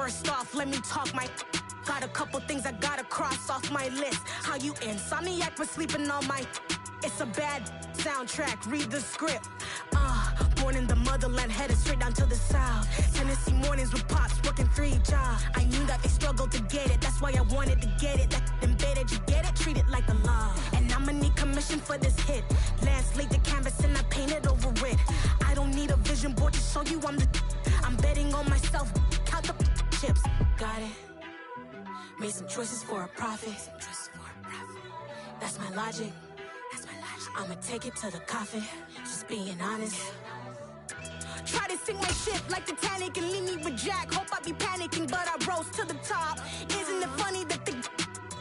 First off, let me talk my... Got a couple things I gotta cross off my list. How you insomniac for sleeping on my... It's a bad soundtrack, read the script. Born in the motherland, headed straight down to the south. Tennessee mornings with pops, working 3 jobs. I knew that they struggled to get it, that's why I wanted to get it. That embedded, you get it? Treat it like a law. And I'ma need commission for this hit. Lance laid the canvas and I painted over it. I don't need a vision board to show you I'm the... I'm betting on myself, count the chips. Got it. Made some choices for a profit. That's my logic. I'ma take it to the coffin, just being honest. Try to sink my ship like Titanic and leave me with Jack. Hope I be panicking, but I rose to the top. Isn't it funny that the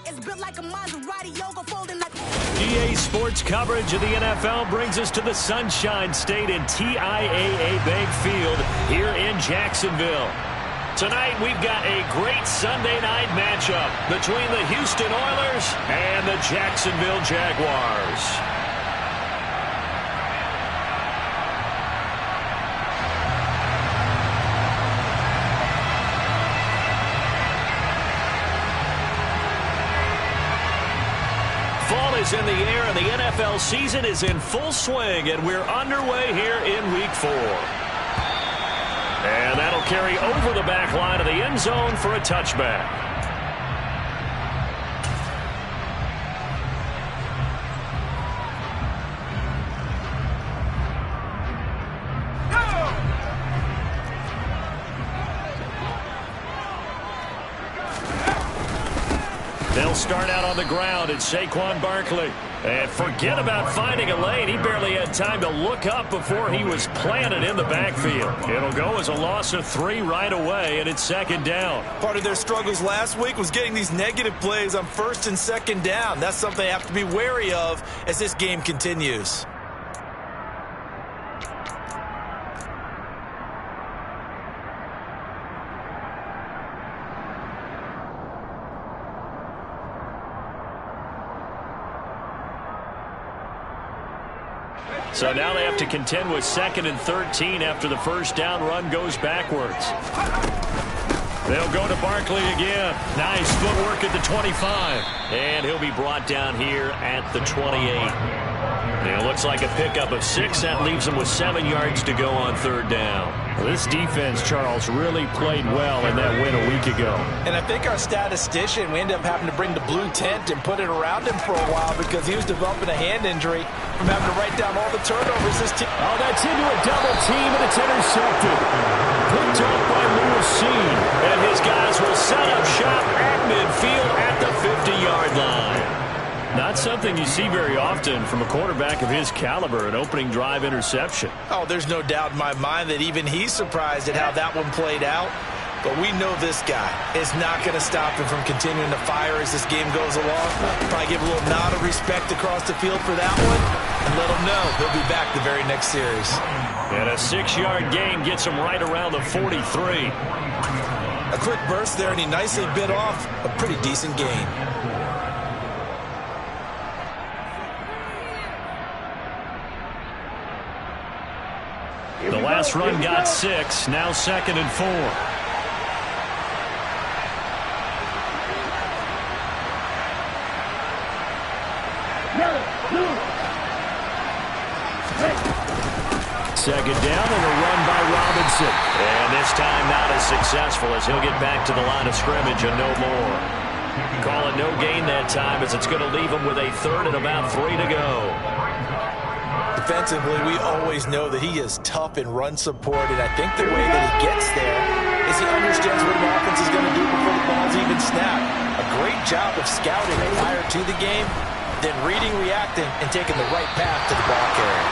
is built like a Maserati, yoga folding like... EA Sports coverage of the NFL brings us to the Sunshine State in TIAA Bank Field here in Jacksonville. Tonight, we've got a great Sunday night matchup between the Houston Oilers and the Jacksonville Jaguars. Fall is in the air, and the NFL season is in full swing, and we're underway here in Week 4. And that'll carry over the back line of the end zone for a touchback. They'll start out on the ground. It's Saquon Barkley. And forget about finding a lane. He barely had time to look up before he was planted in the backfield. It'll go as a loss of 3 right away, and it's second down. Part of their struggles last week was getting these negative plays on first and second down. That's something they have to be wary of as this game continues. So now they have to contend with 2nd and 13 after the first down run goes backwards. They'll go to Barkley again. Nice footwork at the 25. And he'll be brought down here at the 28. It looks like a pickup of 6. That leaves them with 7 yards to go on third down. This defense, Charles, really played well in that win a week ago. And I think our statistician, we ended up having to bring the blue tent and put it around him for a while because he was developing a hand injury from having to write down all the turnovers this team. Oh, that's into a double team, and it's intercepted. Picked off by Lewis Cine. And his guys will set up shop at midfield at the 50-yard line. Not something you see very often from a quarterback of his caliber, an opening drive interception. Oh, there's no doubt in my mind that even he's surprised at how that one played out. But we know this guy is not going to stop him from continuing to fire as this game goes along. Probably give a little nod of respect across the field for that one and let him know he'll be back the very next series. And a 6-yard gain gets him right around the 43. A quick burst there, and he nicely bit off a pretty decent gain. The last run got 6, now 2nd and 4. Second down and a run by Robinson. And this time not as successful as he'll get back to the line of scrimmage and no more. Call it no gain that time as it's going to leave him with a 3rd and about 3 to go. Defensively, we always know that he is tough in run support, and I think the way that he gets there is he understands what an offense is going to do before the ball's even snapped. A great job of scouting prior to the game, then reading, reacting, and taking the right path to the ball carrier.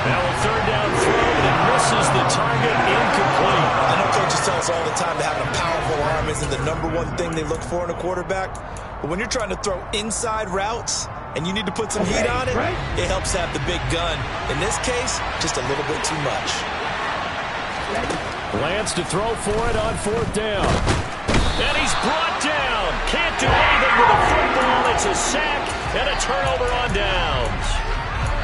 Now a 3rd down throw, and it misses the target, incomplete. I know coaches tell us all the time that having a powerful arm isn't the #1 thing they look for in a quarterback, but when you're trying to throw inside routes and you need to put some heat on it, it helps have the big gun. In this case, just a little bit too much. Lance to throw for it on 4th down. And he's brought down. Can't do anything with a football. It's a sack and a turnover on downs.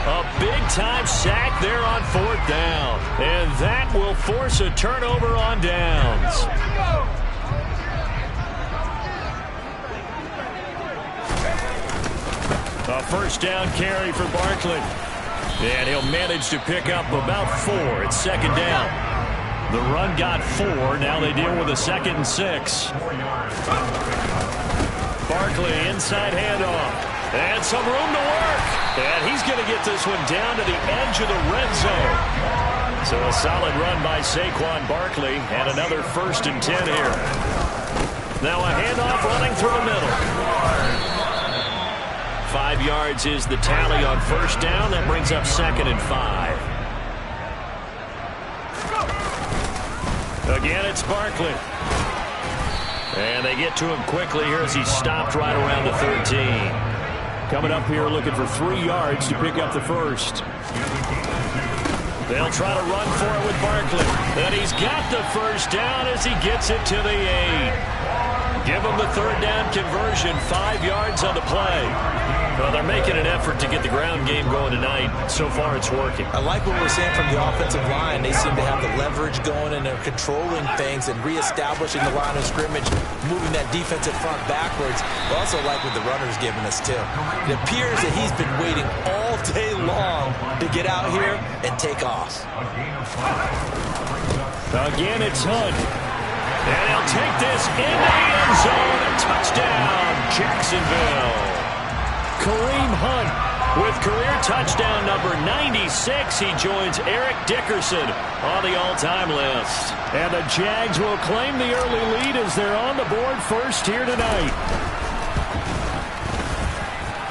A big-time sack there on 4th down. And that will force a turnover on downs. A first down carry for Barkley. And he'll manage to pick up about 4 at second down. The run got 4. Now they deal with a 2nd and 6. Barkley inside handoff. And some room to work. And he's going to get this one down to the edge of the red zone. So a solid run by Saquon Barkley. And another 1st and 10 here. Now a handoff running through the middle. 5 yards is the tally on first down. That brings up 2nd and 5. Again, it's Barkley. And they get to him quickly here as he stopped right around the 13. Coming up here looking for 3 yards to pick up the first. They'll try to run for it with Barkley. And he's got the first down as he gets it to the 8. Give him the 3rd down conversion, 5 yards on the play. Well, they're making an effort to get the ground game going tonight. So far, it's working. I like what we're seeing from the offensive line. They seem to have the leverage going, and they're controlling things and reestablishing the line of scrimmage, moving that defensive front backwards. I also like what the runner's giving us, too. It appears that he's been waiting all day long to get out here and take off. Again, it's Hunt. And he'll take this into the end zone. A touchdown, Jacksonville. Kareem Hunt with career touchdown number 96. He joins Eric Dickerson on the all-time list. And the Jags will claim the early lead as they're on the board first here tonight.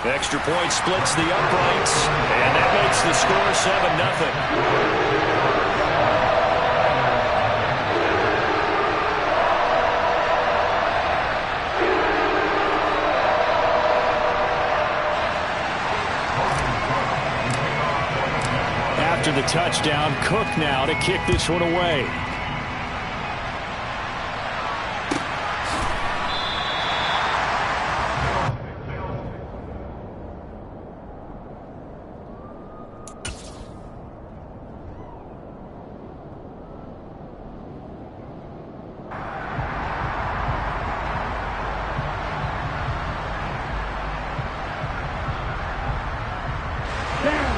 Extra point splits the uprights, and that makes the score 7-0. After the touchdown, Cook now to kick this one away.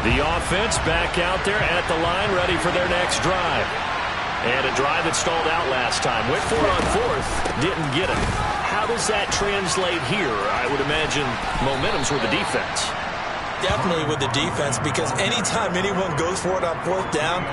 The offense back out there at the line, ready for their next drive. And a drive that stalled out last time. Went for it on 4th, didn't get it. How does that translate here? I would imagine momentum's with the defense. Definitely with the defense, because anytime anyone goes for it on 4th down,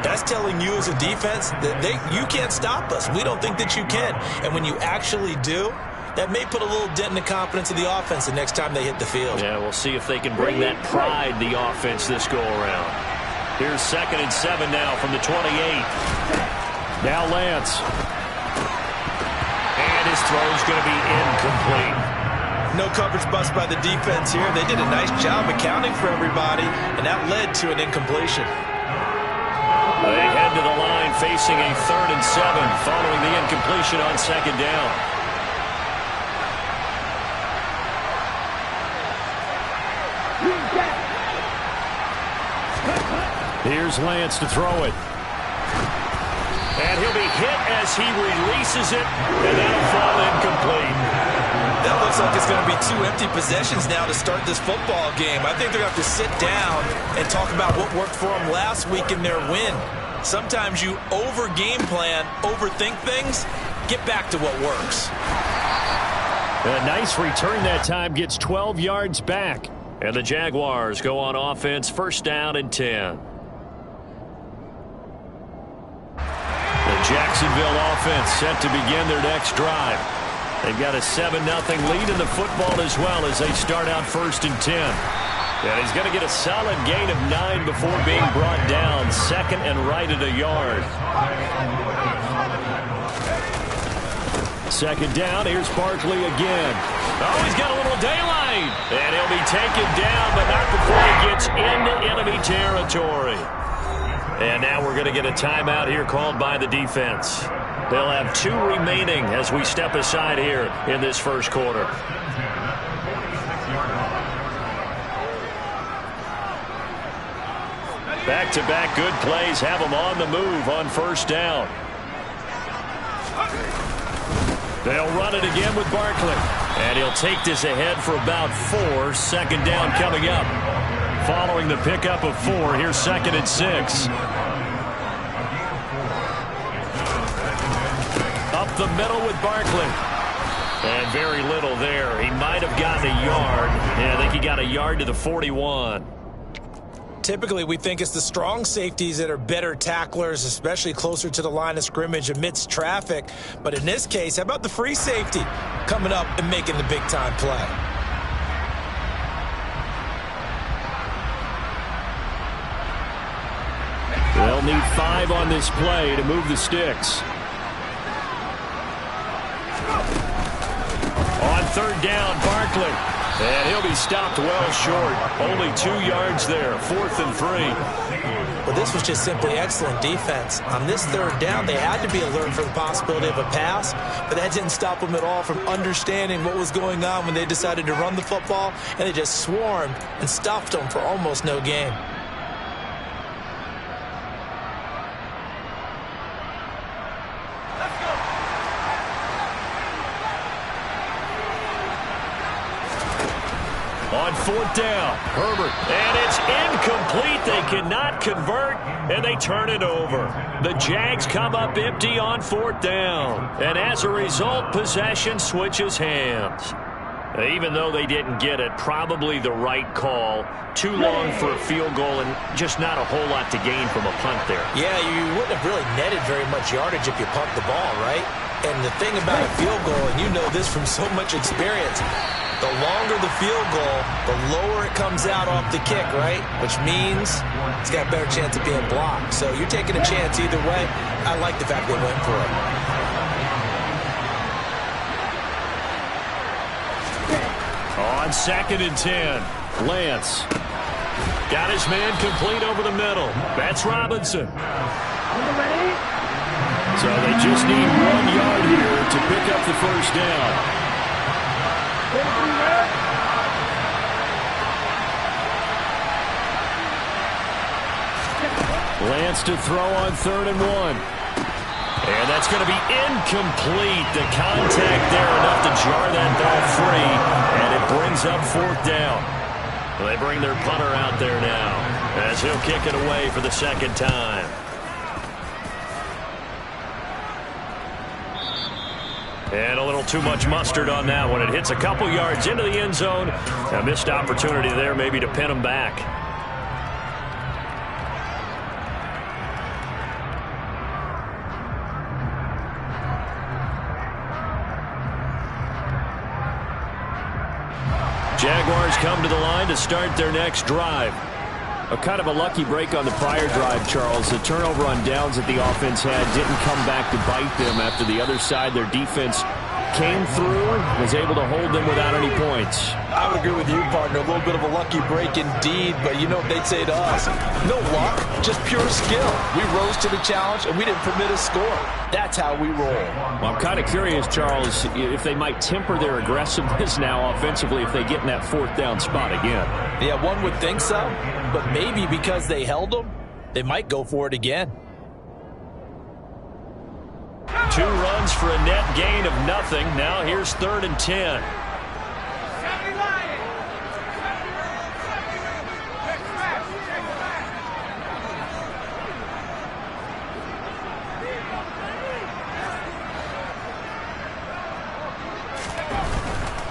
that's telling you as a defense that you can't stop us. We don't think that you can. And when you actually do, that may put a little dent in the confidence of the offense the next time they hit the field. Yeah, we'll see if they can bring that pride, the offense, this go-around. Here's 2nd and 7 now from the 28. Now Lance. And his throw's going to be incomplete. No coverage bust by the defense here. They did a nice job accounting for everybody, and that led to an incompletion. They head to the line facing a 3rd and 7 following the incompletion on 2nd down. Here's Lance to throw it. And he'll be hit as he releases it, and that'll fall incomplete. That looks like it's going to be 2 empty possessions now to start this football game. I think they're going to have to sit down and talk about what worked for them last week in their win. Sometimes you over-game plan, overthink things, get back to what works. A nice return that time, gets 12 yards back. And the Jaguars go on offense, 1st down and 10. The Jacksonville offense set to begin their next drive. They've got a 7-0 lead in the football as well as they start out 1st and 10. And he's going to get a solid gain of 9 before being brought down. 2nd and right at a yard. 2nd down, here's Barkley again. Oh, he's got a little daylight. And he'll be taken down, but not before he gets into enemy territory. And now we're going to get a timeout here called by the defense. They'll have 2 remaining as we step aside here in this 1st quarter. Back-to-back good plays have them on the move on 1st down. They'll run it again with Barkley. And he'll take this ahead for about 4. Second down coming up. Following the pickup of 4, here's 2nd and 6. Up the middle with Barkley. And very little there. He might have gotten a yard. Yeah, I think he got a yard to the 41. Typically, we think it's the strong safeties that are better tacklers, especially closer to the line of scrimmage amidst traffic. But in this case, how about the free safety coming up and making the big-time play? They'll need 5 on this play to move the sticks. On 3rd down, Barkley. And he'll be stopped well short. Only 2 yards there. 4th and 3. Well, this was just simply excellent defense. On this 3rd down, they had to be alert for the possibility of a pass, but that didn't stop them at all from understanding what was going on when they decided to run the football, and they just swarmed and stuffed them for almost no gain. On 4th down, Herbert. And it's incomplete. They cannot convert, and they turn it over. The Jags come up empty on 4th down. And as a result, possession switches hands. Even though they didn't get it, probably the right call. Too long for a field goal and just not a whole lot to gain from a punt there. Yeah, you wouldn't have really netted very much yardage if you punt the ball, right? And the thing about a field goal, and you know this from so much experience, the longer the field goal, the lower it comes out off the kick, right? Which means it's got a better chance of being blocked. So you're taking a chance either way. I like the fact they went for it. On 2nd and 10, Lance. Got his man complete over the middle. That's Robinson. So they just need 1 yard here to pick up the 1st down. Lance to throw on 3rd and 1. And that's going to be incomplete. The contact there enough to jar that ball free. And it brings up 4th down. Well, they bring their punter out there now as he'll kick it away for the 2nd time. And a little too much mustard on that one. It hits a couple yards into the end zone. A missed opportunity there maybe to pin them back. Jaguars come to the line to start their next drive. A kind of a lucky break on the prior drive, Charles. The turnover on downs that the offense had didn't come back to bite them after the other side. Their defense came through, was able to hold them without any points. I would agree with you, partner. A little bit of a lucky break indeed, but you know what they'd say to us? No luck, just pure skill. We rose to the challenge, and we didn't permit a score. That's how we roll. Well, I'm kind of curious, Charles, if they might temper their aggressiveness now offensively if they get in that 4th down spot again. Yeah, one would think so, but maybe because they held them, they might go for it again. 2 runs for a net gain of nothing. Now here's 3rd and 10.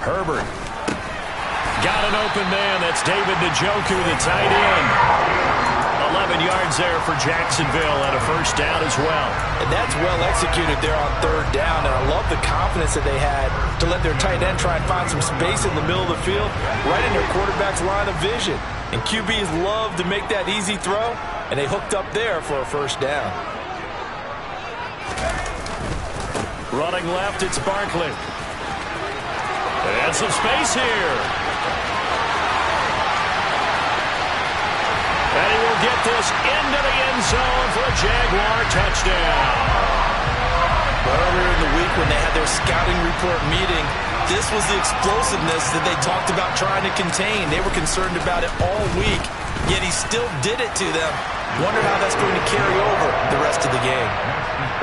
Herbert. Got an open man. That's David Njoku, the tight end. 11 yards there for Jacksonville and a 1st down as well. And that's well executed there on 3rd down. And I love the confidence that they had to let their tight end try and find some space in the middle of the field, right in their quarterback's line of vision. And QBs love to make that easy throw, and they hooked up there for a 1st down. Running left, it's Barkley. And some space here. And he will get this into the end zone for a Jaguar touchdown. Earlier in the week when they had their scouting report meeting, this was the explosiveness that they talked about trying to contain. They were concerned about it all week, yet he still did it to them. Wonder how that's going to carry over the rest of the game.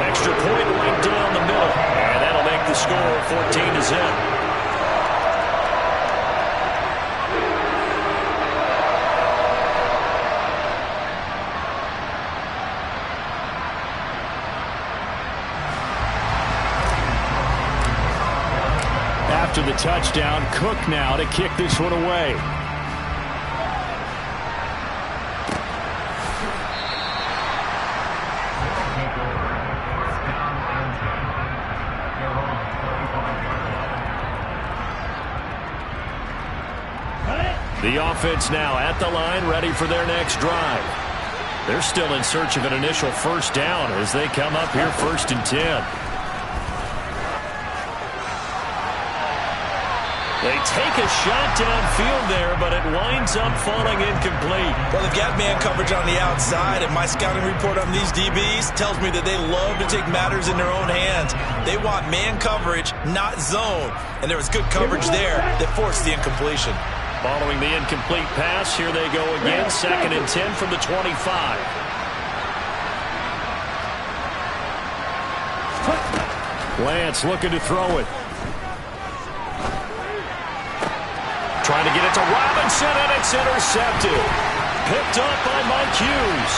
Extra point right down the middle. And that'll make the score 14-0. After the touchdown, Cook now to kick this one away. The offense now at the line, ready for their next drive. They're still in search of an initial first down as they come up here 1st and 10. They take a shot downfield there, but it winds up falling incomplete. Well, they've got man coverage on the outside, and my scouting report on these DBs tells me that they love to take matters in their own hands. They want man coverage, not zone, and there was good coverage there that forced the incompletion. Following the incomplete pass, here they go again, 2nd and 10 from the 25. Lance looking to throw it. Trying to get it to Robinson, and it's intercepted. Picked up by Mike Hughes.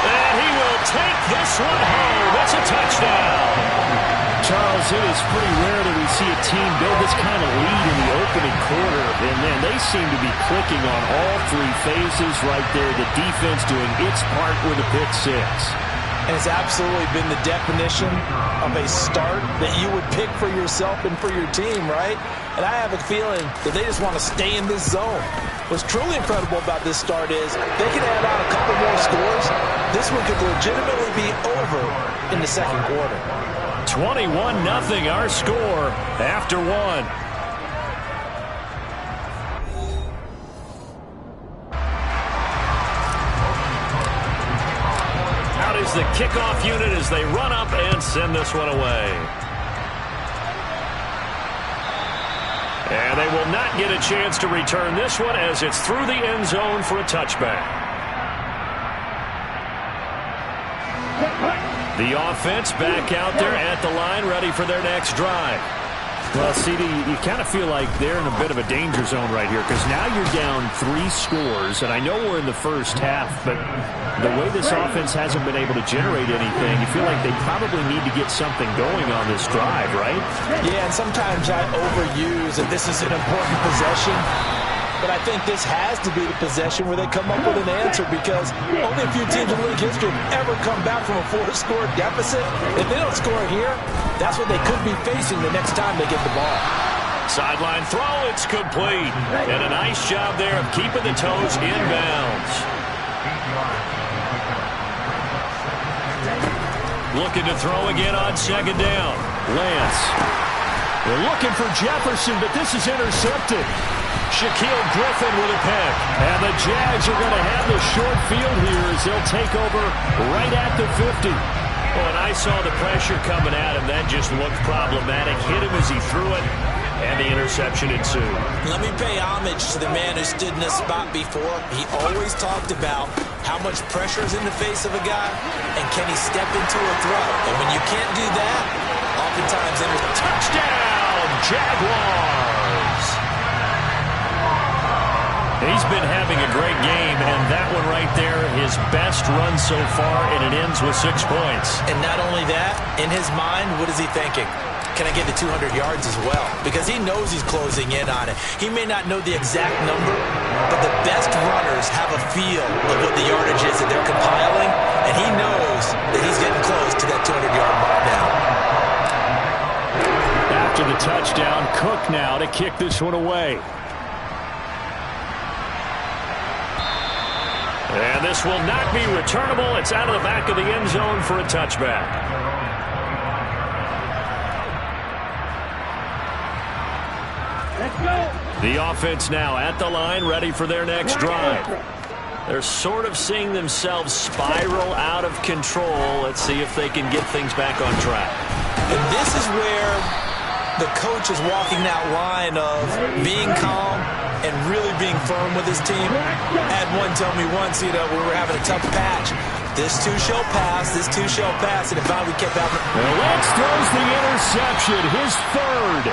And he will take this one home. It's a touchdown. Charles, it is pretty rare that we see a team build this kind of lead in the opening quarter. And then they seem to be clicking on all 3 phases right there. The defense doing its part with a pick 6. And it's absolutely been the definition of a start that you would pick for yourself and for your team, right? And I have a feeling that they just want to stay in this zone. What's truly incredible about this start is they can add on a couple more scores. This one could legitimately be over in the 2nd quarter. 21-0 our score after 1. Out is the kickoff unit as they run up and send this one away. And they will not get a chance to return this one as it's through the end zone for a touchback. The offense back out there at the line, ready for their next drive. Well, CD, you kind of feel like they're in a bit of a danger zone right here because now you're down 3 scores, and I know we're in the first half, but the way this offense hasn't been able to generate anything, you feel like they probably need to get something going on this drive, right? Yeah, and sometimes I overuse that this is an important possession. But I think this has to be the possession where they come up with an answer because only a few teams in league history have ever come back from a 4-score deficit. If they don't score here, that's what they could be facing the next time they get the ball. Sideline throw, it's complete. And a nice job there of keeping the toes inbounds. Looking to throw again on 2nd down. Lance. They're looking for Jefferson, but this is intercepted. Shaquille Griffin with a pick. And the Jags are going to have the short field here as they'll take over right at the 50. Well, and I saw the pressure coming at him. That just looked problematic. Hit him as he threw it, and the interception ensued. Let me pay homage to the man who stood in this spot before. He always talked about how much pressure is in the face of a guy, and can he step into a throw. And when you can't do that, oftentimes there's a touchdown, Jaguars. He's been having a great game, and that one right there, his best run so far, and it ends with 6 points. And not only that, in his mind, what is he thinking? Can I get to 200 yards as well? Because he knows he's closing in on it. He may not know the exact number, but the best runners have a feel of what the yardage is that they're compiling, and he knows that he's getting close to that 200-yard mark now. After the touchdown, Cook now to kick this one away. And this will not be returnable. It's out of the back of the end zone for a touchback. Let's go. The offense now at the line, ready for their next drive. They're sort of seeing themselves spiral out of control. Let's see if they can get things back on track. And this is where the coach is walking that line of being calm and really being firm with his team. I had one tell me once, we were having a tough patch. This too shall pass, this too shall pass, and if we kept having... Well, Lance throws the interception, his 3rd.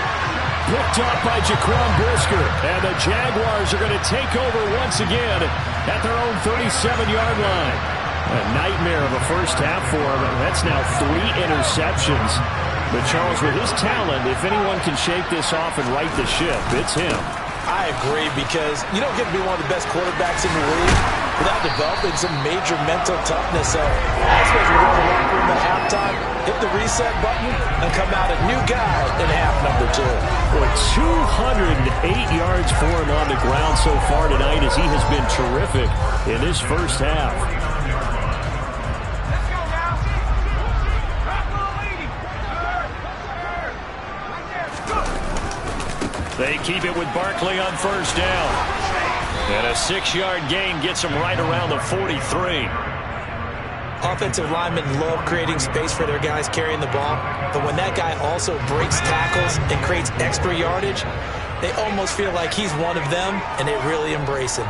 Picked up by Jaquan Brisker. And the Jaguars are going to take over once again at their own 37-yard line. A nightmare of a first half for him. That's now 3 interceptions. But Charles, with his talent, if anyone can shake this off and right the ship, it's him. I agree, because you don't get to be one of the best quarterbacks in the league without developing some major mental toughness. So I suppose we're going to the locker room at halftime, hit the reset button, and come out a new guy in half number 2. With 208 yards for him on the ground so far tonight, as he has been terrific in this first half. They keep it with Barkley on first down. And a 6-yard gain gets him right around the 43. Offensive linemen love creating space for their guys carrying the ball, but when that guy also breaks tackles and creates extra yardage, they almost feel like he's one of them, and they really embrace him.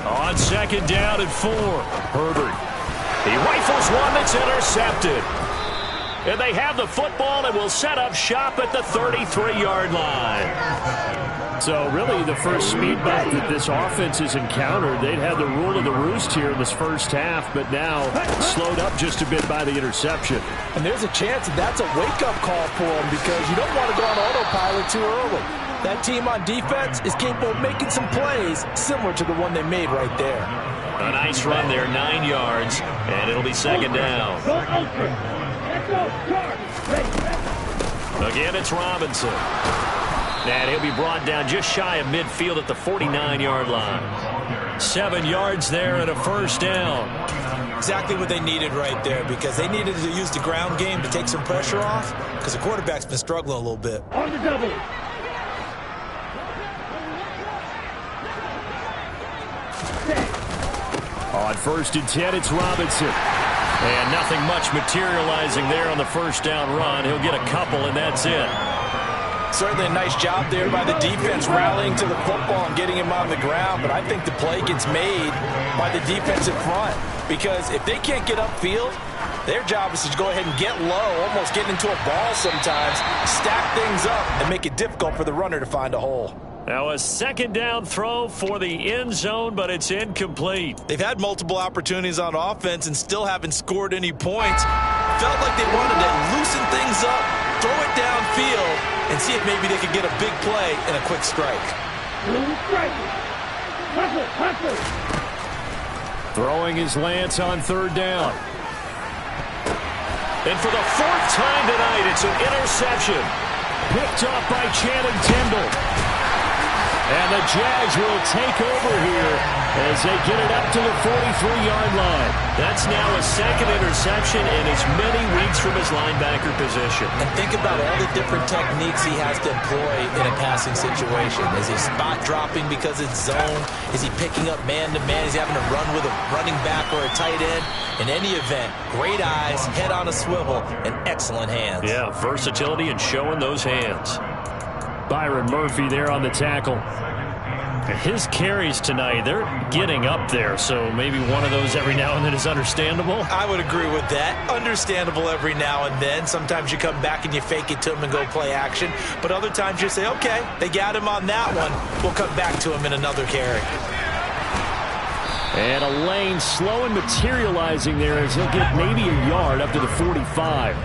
On second down and 4, Herbert. He rifles one that's intercepted. And they have the football and will set up shop at the 33-yard line. So really the first speed bump that this offense has encountered, they'd had the rule of the roost here in this first half, but now slowed up just a bit by the interception. And there's a chance that that's a wake-up call for them, because you don't want to go on autopilot too early. That team on defense is capable of making some plays similar to the one they made right there. A nice run there, 9 yards, and it'll be second down. Again, it's Robinson. And he'll be brought down just shy of midfield at the 49-yard line. 7 yards there and a first down. Exactly what they needed right there, because they needed to use the ground game to take some pressure off, because the quarterback's been struggling a little bit. On the double. On first and 10, it's Robinson. And nothing much materializing there on the first down run. He'll get a couple, and that's it. Certainly a nice job there by the defense, rallying to the football and getting him on the ground. But I think the play gets made by the defensive front, because if they can't get upfield, their job is to go ahead and get low, almost get into a ball sometimes, stack things up, and make it difficult for the runner to find a hole. Now a second down throw for the end zone, but it's incomplete. They've had multiple opportunities on offense and still haven't scored any points. Felt like they wanted to loosen things up, throw it downfield, and see if maybe they could get a big play and a quick strike. Throwing is Lance on third down. And for the 4th time tonight, it's an interception. Picked off by Channing Tindall. And the Jags will take over here as they get it up to the 43-yard line. That's now a second interception in as many weeks from his linebacker position. And think about all the different techniques he has to employ in a passing situation. Is he spot dropping because it's zone? Is he picking up man-to-man? Is he having to run with a running back or a tight end? In any event, great eyes, head on a swivel, and excellent hands. Yeah, versatility and showing those hands. Byron Murphy there on the tackle. His carries tonight, they're getting up there, so maybe one of those every now and then is understandable. I would agree with that. Understandable every now and then. Sometimes you come back and you fake it to him and go play action. But other times you say, okay, they got him on that one. We'll come back to him in another carry. And a lane slow and materializing there as he'll get maybe a yard up to the 45.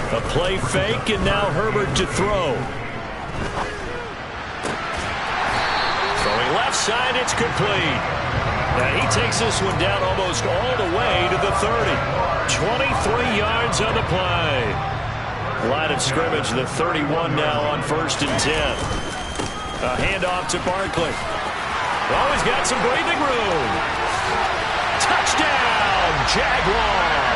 A play fake, and now Herbert to throw. Throwing left side, it's complete. Now he takes this one down almost all the way to the 30. 23 yards on the play. Line of scrimmage, the 31 now on first and 10. A handoff to Barkley. Oh, he's got some breathing room. Touchdown, Jaguars.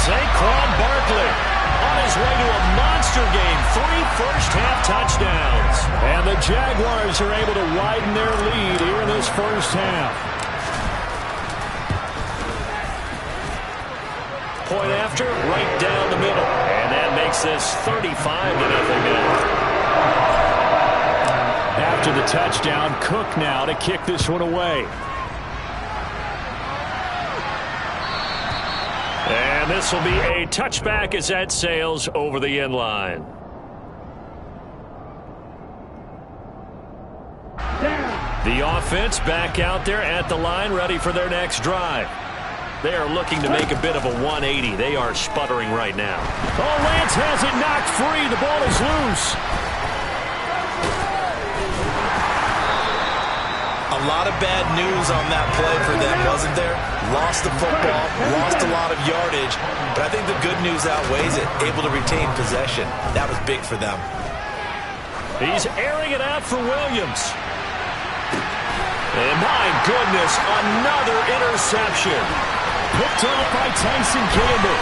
Saquon Barkley on his way to a monster game. 3 first-half touchdowns. And the Jaguars are able to widen their lead here in this first half. Point after, right down the middle. And that makes this 35-0 now. After the touchdown, Cook now to kick this one away. And And this will be a touchback as that sails over the end line. The offense back out there at the line, ready for their next drive. They are looking to make a bit of a 180. They are sputtering right now. Oh, Lance has it knocked free. The ball is loose. A lot of bad news on that play for them, wasn't there? Lost the football, lost a lot of yardage, but I think the good news outweighs it. Able to retain possession. That was big for them. He's airing it out for Williams. And my goodness, another interception. Picked off by Tyson Campbell.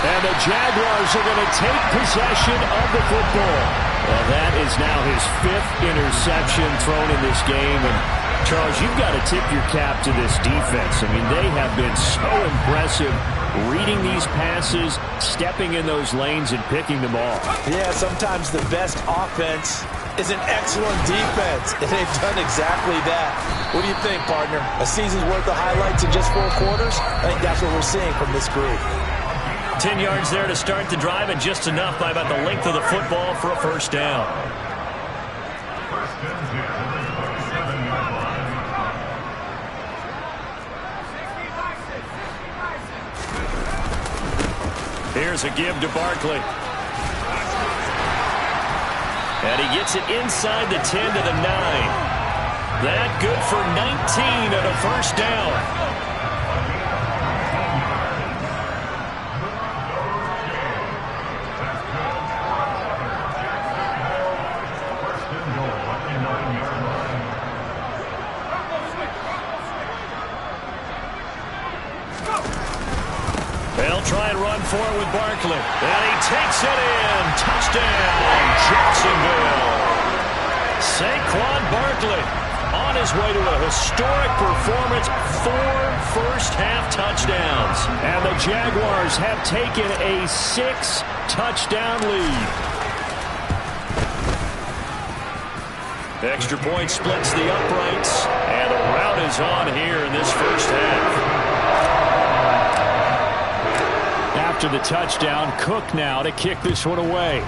And the Jaguars are going to take possession of the football. Well, that is now his 5th interception thrown in this game. And, Charles, you've got to tip your cap to this defense. I mean, they have been so impressive reading these passes, stepping in those lanes, and picking them off. Yeah, sometimes the best offense is an excellent defense, and they've done exactly that. What do you think, partner? A season's worth of highlights in just 4 quarters? I think that's what we're seeing from this group. 10 yards there to start the drive, and just enough by about the length of the football for a first down. Here's a give to Barkley. And he gets it inside the 10 to the 9. That good for 19 and a first down. They'll try and run for it with Barkley. And he takes it in. Touchdown, Jacksonville. Saquon Barkley on his way to a historic performance. 4 first-half touchdowns. And the Jaguars have taken a 6-touchdown lead. Extra point splits the uprights. And the route is on here in this first half. After the touchdown, Cook now to kick this one away.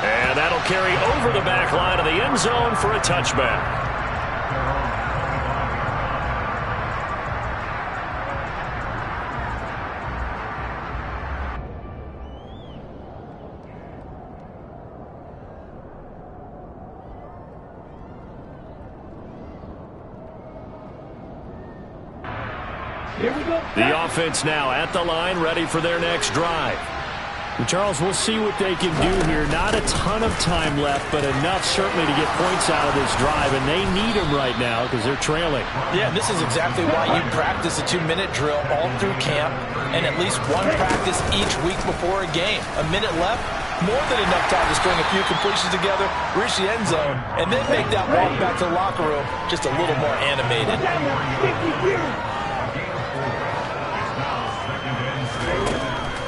And that'll carry over the back line of the end zone for a touchback. The offense now at the line, ready for their next drive. And Charles, we'll see what they can do here. Not a ton of time left, but enough certainly to get points out of this drive, and they need them right now because they're trailing. Yeah, this is exactly why you practice a 2-minute drill all through camp and at least one practice each week before a game. A minute left, more than enough time to string a few completions together, reach the end zone, and then make that walk back to the locker room just a little more animated.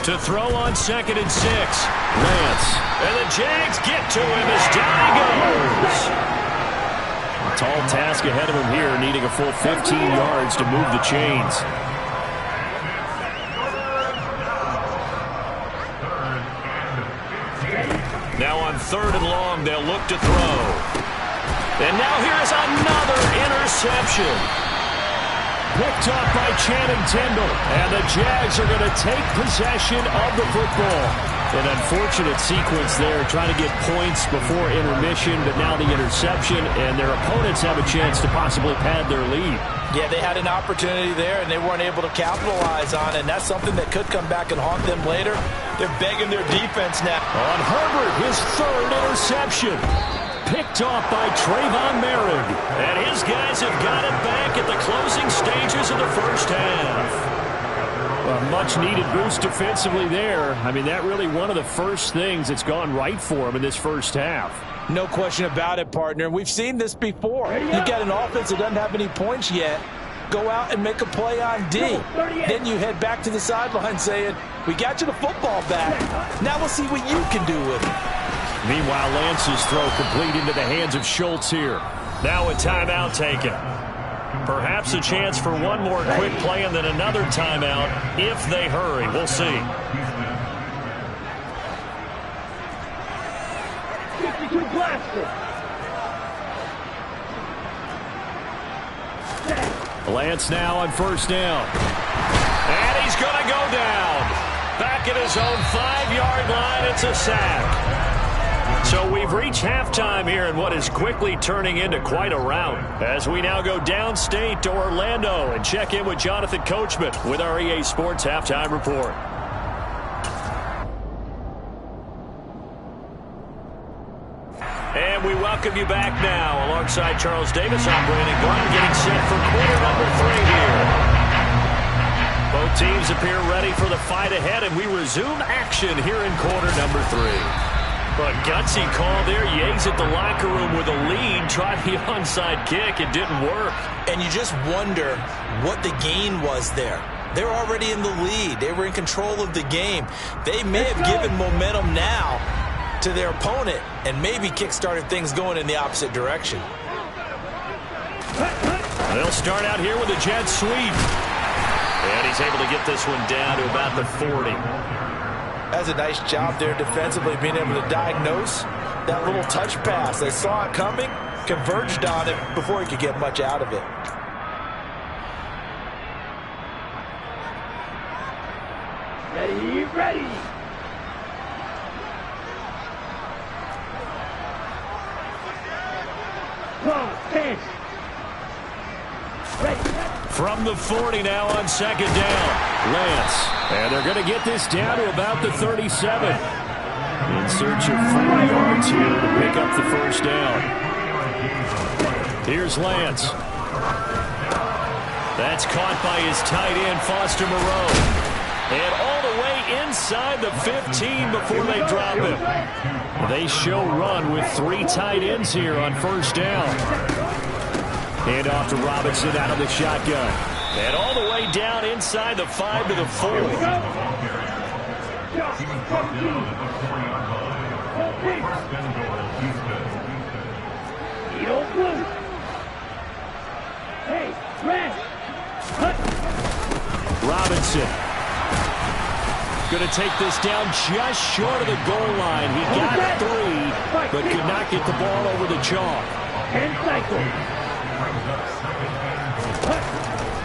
To throw on 2nd and 6. Lance. And the Jags get to him as down he goes. A tall task ahead of him here, needing a full 15 yards to move the chains. Now on 3rd and long, they'll look to throw. And now here's another interception. Picked off by Channing Tindall. And the Jags are going to take possession of the football. An unfortunate sequence there, trying to get points before intermission, but now the interception, and their opponents have a chance to possibly pad their lead. Yeah, they had an opportunity there, and they weren't able to capitalize on it, and that's something that could come back and haunt them later. They're begging their defense now. On Herbert, his 3rd interception. Picked off by Trayvon Merrick. And his guys have got it back at the closing stages of the first half. A much-needed boost defensively there. I mean, that really one of the first things that's gone right for him in this first half. No question about it, partner. We've seen this before. You've got an offense that doesn't have any points yet. Go out and make a play on D. Then you head back to the sideline saying, we got you the football back. Now we'll see what you can do with it. Meanwhile, Lance's throw complete into the hands of Schultz here. Now a timeout taken. Perhaps a chance for one more quick play and then another timeout if they hurry. We'll see. 62 blaster. Lance now on first down. And he's going to go down. Back at his own 5-yard line. It's a sack. So we've reached halftime here in what is quickly turning into quite a rout, as we now go downstate to Orlando and check in with Jonathan Coachman with our EA Sports Halftime Report. And we welcome you back now alongside Charles Davis. I'm Brandon Glenn, getting set for quarter number 3 here. Both teams appear ready for the fight ahead, and we resume action here in quarter number 3. But gutsy call there. Yates at the locker room with a lead. Tried the onside kick. It didn't work. And you just wonder what the gain was there. They're already in the lead. They were in control of the game. They may have given momentum now to their opponent and maybe kick-started things going in the opposite direction. They'll start out here with a jet sweep. And he's able to get this one down to about the 40. That's a nice job there defensively, being able to diagnose that little touch pass. They saw it coming, converged on it before he could get much out of it. Ready, ready. From the 40 now on second down, Lance. And they're going to get this down to about the 37. In search of 4 yards here to pick up the first down. Here's Lance. That's caught by his tight end, Foster Moreau. And all the way inside the 15 before they drop him. They show run with 3 tight ends here on first down. Hand off to Robinson out of the shotgun. And all the way down inside the 5 to the 4. Hey, Red. Robinson going to take this down just short of the goal line. He got 3, but could not get the ball over the chalk. And cycle.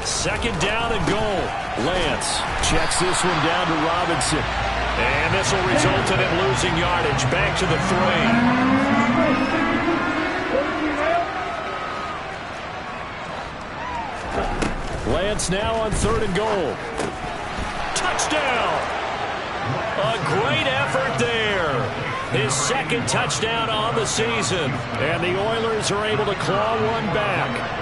Second down and goal. Lance checks this one down to Robinson. And this will result in him losing yardage. Back to the 3. Lance now on third and goal. Touchdown! A great effort there. His second touchdown on the season. And the Oilers are able to claw one back.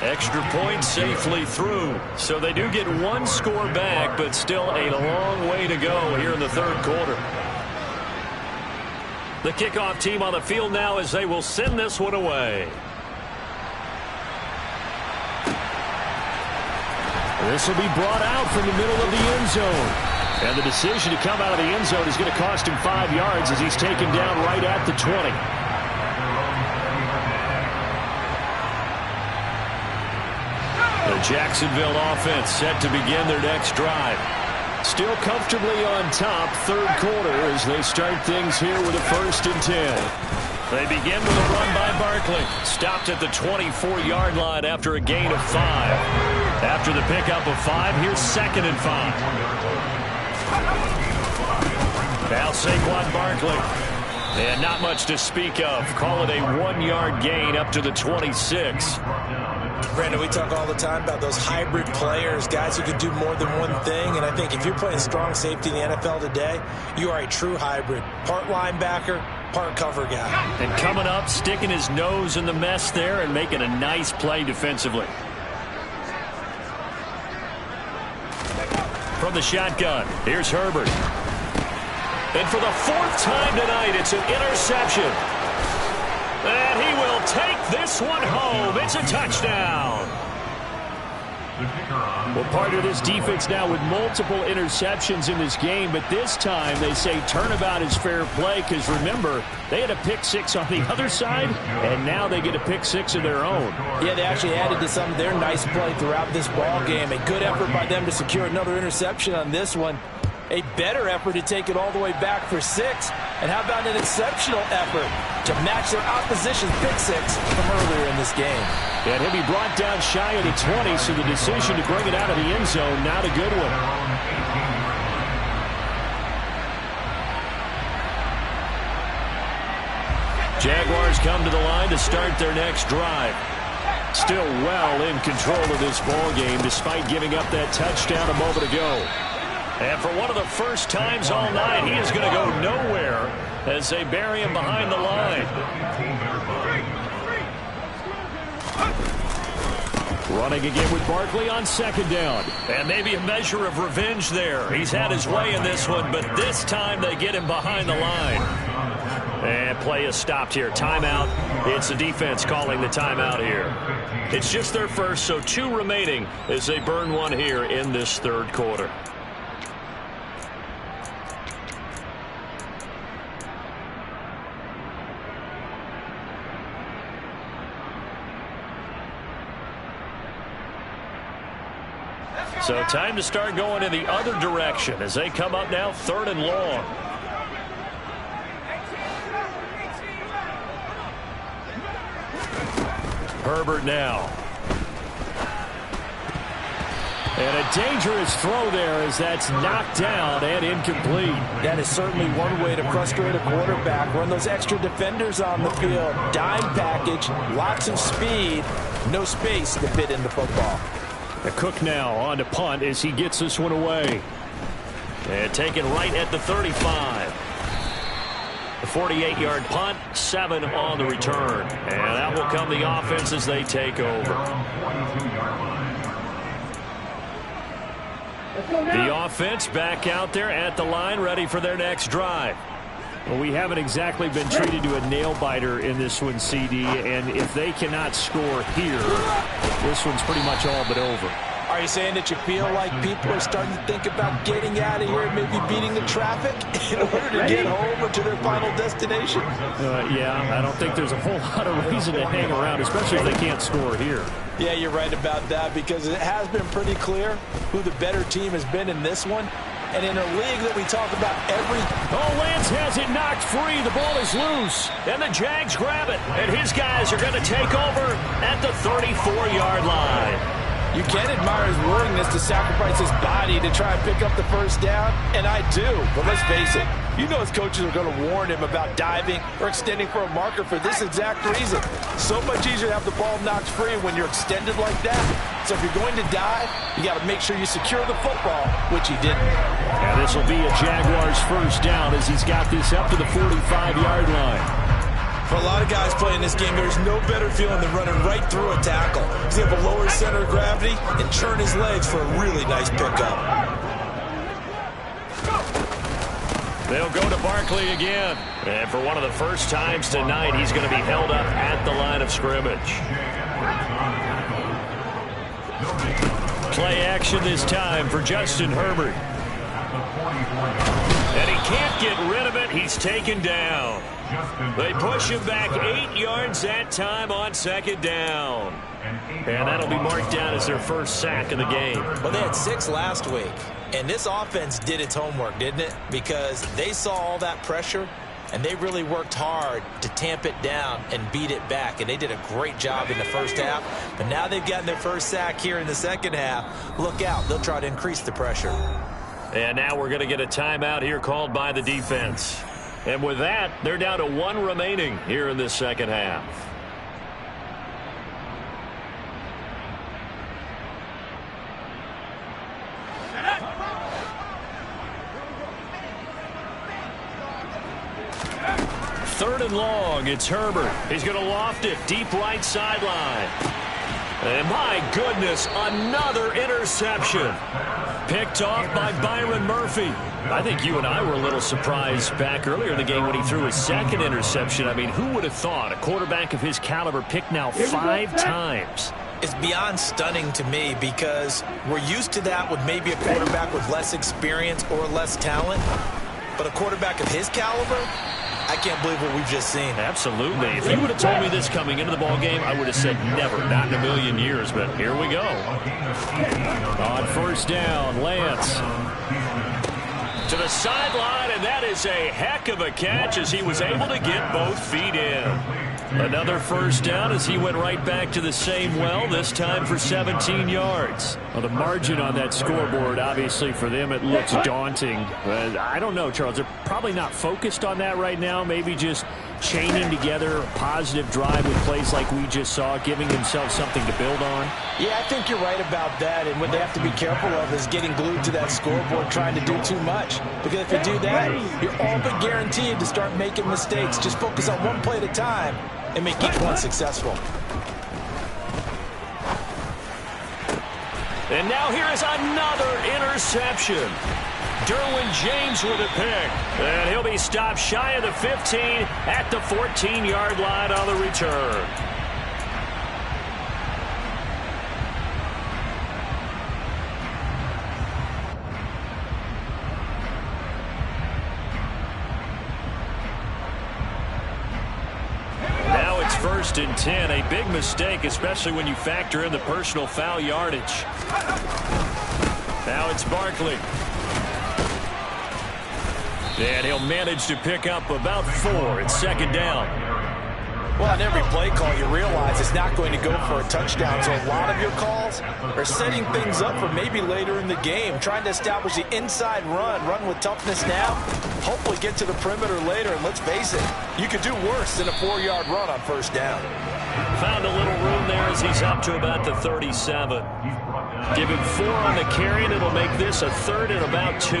Extra point safely through. So they do get 1 score back, but still a long way to go here in the third quarter. The kickoff team on the field now as they will send this one away. This will be brought out from the middle of the end zone. And the decision to come out of the end zone is going to cost him 5 yards as he's taken down right at the 20. The Jacksonville offense set to begin their next drive. Still comfortably on top, third quarter, as they start things here with a 1st and 10. They begin with a run by Barkley. Stopped at the 24-yard line after a gain of 5. After the pickup of 5, here's 2nd and 5. Now Saquon Barkley. And not much to speak of. Call it a 1-yard gain up to the 26. Brandon, we talk all the time about those hybrid players, guys who can do more than one thing. And I think if you're playing strong safety in the NFL today, you are a true hybrid. Part linebacker, part cover guy. And coming up, sticking his nose in the mess there and making a nice play defensively. From the shotgun, here's Herbert. And for the 4th time tonight, it's an interception. And he will take this one home. It's a touchdown. Well, part of this defense now with multiple interceptions in this game, but this time they say turnabout is fair play because, remember, they had a pick six on the other side, and now they get a pick six of their own. Yeah, they actually added to some of their nice play throughout this ball game. A good effort by them to secure another interception on this one. A better effort to take it all the way back for 6. And how about an exceptional effort to match their opposition's pick six from earlier in this game? And he'll be brought down shy of the 20, so the decision to bring it out of the end zone, not a good one. Jaguars come to the line to start their next drive. Still well in control of this ball game despite giving up that touchdown a moment ago. And for one of the first times all night, he is going to go nowhere as they bury him behind the line. Running again with Barkley on second down. And maybe a measure of revenge there. He's had his way in this one, but this time they get him behind the line. And play is stopped here. Timeout. It's the defense calling the timeout here. It's just their first, so 2 remaining as they burn one here in this third quarter. So time to start going in the other direction as they come up now 3rd and long. Herbert now. And a dangerous throw there as that's knocked down and incomplete. That is certainly one way to frustrate a quarterback. Run those extra defenders on the field. Dime package, lots of speed, no space to fit in the football. The Cook now on to punt as he gets this one away. And taken right at the 35. The 48-yard punt, 7 on the return. And that will come the offense as they take over. The offense back out there at the line, ready for their next drive. Well, we haven't exactly been treated to a nail-biter in this one, CD, and if they cannot score here, this one's pretty much all but over. Are you saying that you feel like people are starting to think about getting out of here and maybe beating the traffic in order to get home or to their final destination? Yeah, I don't think there's a whole lot of reason to hang around, especially if they can't score here. Yeah, you're right about that because it has been pretty clear who the better team has been in this one. And in a league that we talk about every... Oh, Lance has it knocked free. The ball is loose. And the Jags grab it. And his guys are going to take over at the 34-yard line. You can admire his willingness to sacrifice his body to try and pick up the first down, and I do. But let's face it, you know his coaches are going to warn him about diving or extending for a marker for this exact reason. So much easier to have the ball knocked free when you're extended like that. So if you're going to dive, you got to make sure you secure the football, which he didn't. And this will be a Jaguars first down as he's got this up to the 45-yard line. For a lot of guys playing this game, there's no better feeling than running right through a tackle. He's able to lower his center of gravity and turn his legs for a really nice pickup. They'll go to Barkley again. And for one of the first times tonight, he's going to be held up at the line of scrimmage. Play action this time for Justin Herbert. And he can't get rid of it. He's taken down. They push him back 8 yards that time on second down. And that'll be marked down as their first sack of the game. Well, they had 6 last week. And this offense did its homework, didn't it? Because they saw all that pressure, and they really worked hard to tamp it down and beat it back. And they did a great job in the first half. But now they've gotten their first sack here in the second half. Look out. They'll try to increase the pressure. And now we're going to get a timeout here called by the defense. And with that, they're down to 1 remaining here in this second half. Third and long, it's Herbert. He's going to loft it deep right sideline. And my goodness, another interception. Picked off by Byron Murphy. I think you and I were a little surprised back earlier in the game when he threw his second interception. I mean, who would have thought a quarterback of his caliber picked now 5 times is beyond stunning to me because we're used to that with maybe a quarterback with less experience or less talent. But a quarterback of his caliber, I can't believe what we've just seen. Absolutely. If you would have told me this coming into the ballgame, I would have said never, not in a million years. But here we go. On first down, Lance. To the sideline, and that is a heck of a catch as he was able to get both feet in. Another first down as he went right back to the same well, this time for 17 yards. Well, the margin on that scoreboard, obviously for them, it looks daunting. But I don't know, Charles. They're probably not focused on that right now. Maybe just chaining together a positive drive with plays like we just saw, giving themselves something to build on. Yeah, I think you're right about that. And what they have to be careful of is getting glued to that scoreboard trying to do too much. Because if you do that, you're all but guaranteed to start making mistakes. Just focus on one play at a time and make each one successful. And now here is another interception. Derwin James with a pick. And he'll be stopped shy of the 15 at the 14-yard line on the return. Now it's 1st and 10. A big mistake, especially when you factor in the personal foul yardage. Now it's Barkley. And he'll manage to pick up about 4. It's 2nd down. Well, on every play call, you realize it's not going to go for a touchdown. So a lot of your calls are setting things up for maybe later in the game, trying to establish the inside run with toughness now, hopefully get to the perimeter later. And let's face it, you could do worse than a 4-yard run on 1st down. Found a little room there as he's up to about the 37. Give him 4 on the carry, and it'll make this a 3rd and about 2.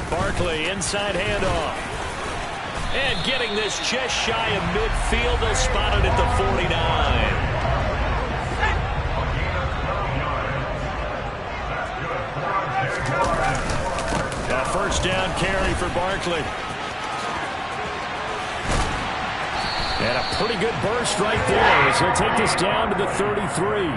Barkley, inside handoff. And getting this just shy of midfield. They'll spot it at the 49. A 1st down carry for Barkley. And a pretty good burst right there. So he'll take this down to the 33.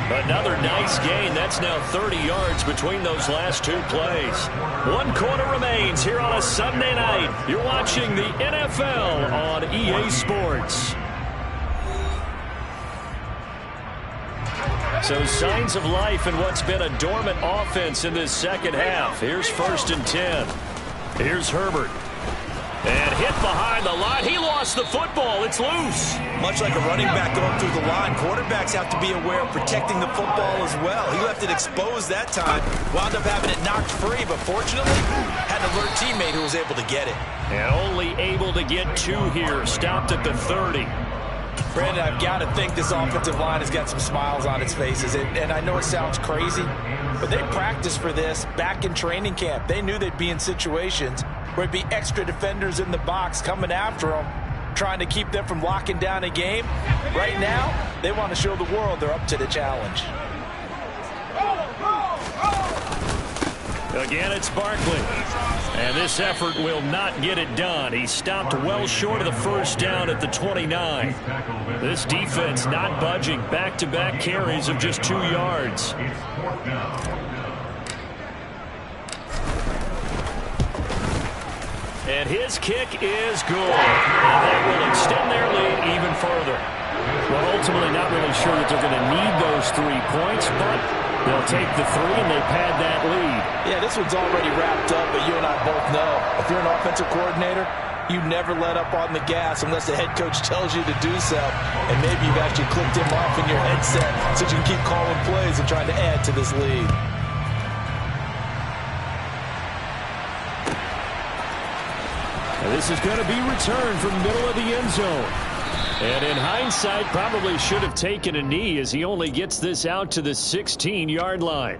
Another nice gain. That's now 30 yards between those last 2 plays. 1 quarter remains here on a Sunday night. You're watching the NFL on EA Sports. So signs of life in what's been a dormant offense in this second half. Here's 1st and 10. Here's Herbert. And hit behind the line. He lost the football. It's loose. Much like a running back going through the line, quarterbacks have to be aware of protecting the football as well. He left it exposed that time. Wound up having it knocked free, but fortunately had an alert teammate who was able to get it. And only able to get 2 here. Stopped at the 30. Brandon, I've got to think this offensive line has got some smiles on its faces. And I know it sounds crazy, but they practiced for this back in training camp. They knew they'd be in situations where it'd be extra defenders in the box coming after them, trying to keep them from locking down a game. Right now, they want to show the world they're up to the challenge. Again, it's Barkley. And this effort will not get it done. He stopped well short of the 1st down at the 29. This defense not budging. Back-to-back carries of just 2 yards. And his kick is good. And that will extend their lead even further. Well, ultimately not really sure that they're going to need those 3 points, but they'll take the 3 and they pad that lead. Yeah, this one's already wrapped up, but you and I both know if you're an offensive coordinator, you never let up on the gas unless the head coach tells you to do so. And maybe you've actually clicked him off in your headset so you can keep calling plays and trying to add to this lead. This is going to be returned from middle of the end zone. And in hindsight, probably should have taken a knee as he only gets this out to the 16-yard line.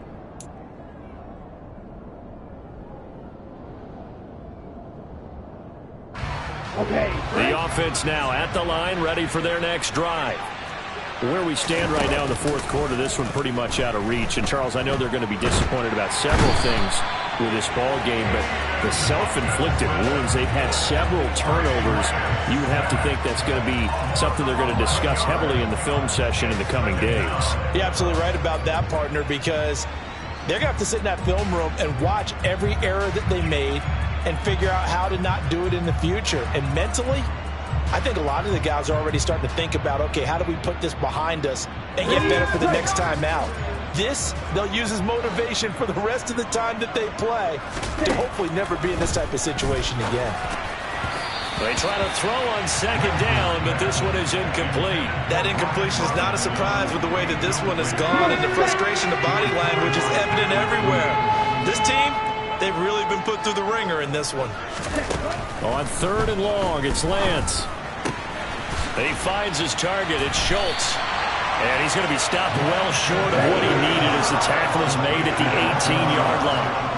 Okay. The offense now at the line, ready for their next drive. Where we stand right now in the fourth quarter, this one pretty much out of reach. And, Charles, I know they're going to be disappointed about several things with this ball game, but the self-inflicted wounds, they've had several turnovers. You would have to think that's going to be something they're going to discuss heavily in the film session in the coming days. You're absolutely right about that, partner, because they're going to have to sit in that film room and watch every error that they made and figure out how to not do it in the future. And mentally, I think a lot of the guys are already starting to think about, okay, how do we put this behind us and get better for the next time out? This, they'll use as motivation for the rest of the time that they play to hopefully never be in this type of situation again. They try to throw on second down, but this one is incomplete. That incompletion is not a surprise with the way that this one has gone, and the frustration, the body language is evident everywhere. This team, they've really been put through the ringer in this one. On third and long, it's Lance. He finds his target. It's Schultz. And he's going to be stopped well short of what he needed as the tackle is made at the 18-yard line.